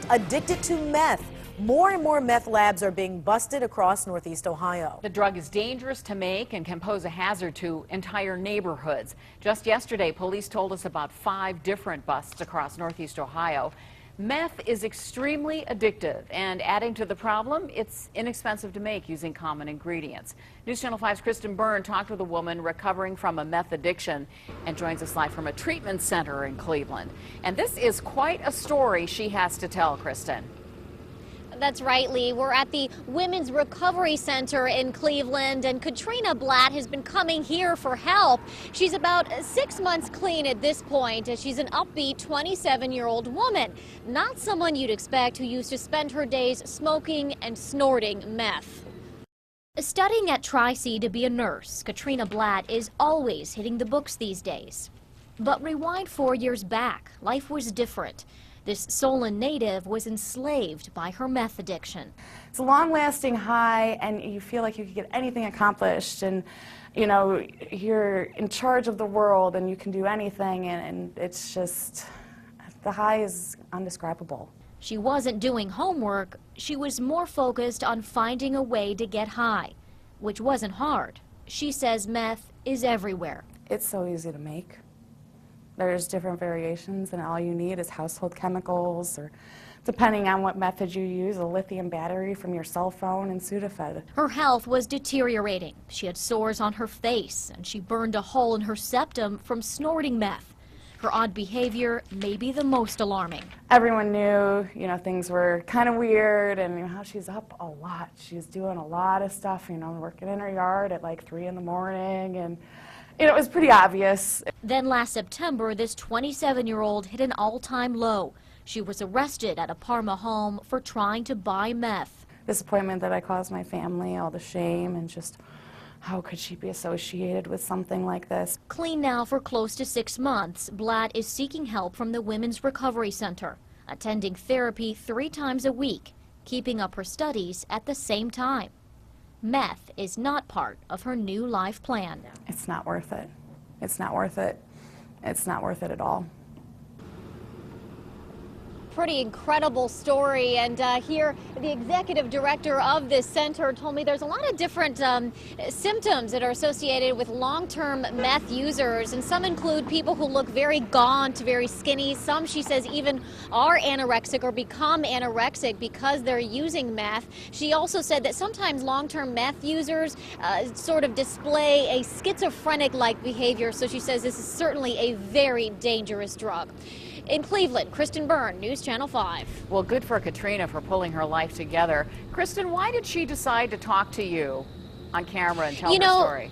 Addicted to meth. More and more meth labs are being busted across Northeast Ohio. The drug is dangerous to make and can pose a hazard to entire neighborhoods. Just yesterday, police told us about 5 different busts across Northeast Ohio. Meth is extremely addictive, and adding to the problem, it's inexpensive to make using common ingredients. News Channel 5's Kristen Byrne talked with a woman recovering from a meth addiction and joins us live from a treatment center in Cleveland. And this is quite a story she has to tell, Kristen. That's right, Lee. We're at the Women's Recovery Center in Cleveland, and Katrina Blatt has been coming here for help. She's about 6 months clean at this point, as she's an upbeat 27-year-old woman, not someone you'd expect who used to spend her days smoking and snorting meth. Studying at Tri-C to be a nurse, Katrina Blatt is always hitting the books these days. But rewind 4 years back, life was different. This Solon native was enslaved by her meth addiction. It's a long-lasting high, and you feel like you could get anything accomplished, and you know, you're in charge of the world and you can do anything, and it's just, the high is indescribable. She wasn't doing homework, she was more focused on finding a way to get high, which wasn't hard. She says meth is everywhere. It's so easy to make. There's different variations, and all you need is household chemicals, or depending on what method you use, a lithium battery from your cell phone and Sudafed. Her health was deteriorating. She had sores on her face, and she burned a hole in her septum from snorting meth. Her odd behavior may be the most alarming. Everyone knew, you know, things were kind of weird, and you know, she's up a lot. She's doing a lot of stuff, you know, working in her yard at like 3 in the morning, and it was pretty obvious. Then last September, this 27-year-old hit an all-time low. She was arrested at a Parma home for trying to buy meth. Disappointment that I caused my family, all the shame, and just how could she be associated with something like this? Clean now for close to 6 months, Blatt is seeking help from the Women's Recovery Center, attending therapy 3 times a week, keeping up her studies at the same time. Meth is not part of her new life plan. It's not worth it. It's not worth it. It's not worth it at all. Pretty incredible story, and here the executive director of this center told me there's a lot of different symptoms that are associated with long-term meth users, and some include people who look very gaunt, very skinny. Some, she says, even are anorexic or become anorexic because they're using meth. She also said that sometimes long-term meth users sort of display a schizophrenic-like behavior, so she says this is certainly a very dangerous drug. In Cleveland, Kristen Byrne, News Channel 5. Well, good for Katrina for pulling her life together. Kristen, why did she decide to talk to you on camera and tell her story?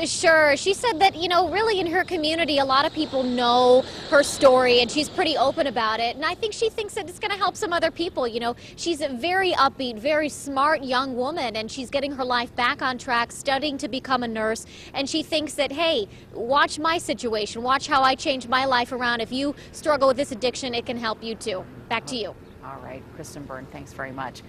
Sure. She said that, you know, really in her community, a lot of people know her story, and she's pretty open about it. And I think she thinks that it's going to help some other people. You know, she's a very upbeat, very smart young woman, and she's getting her life back on track, studying to become a nurse. And she thinks that, hey, watch my situation, watch how I change my life around. If you struggle with this addiction, it can help you too. Back to you. All right, Kristen Byrne, thanks very much.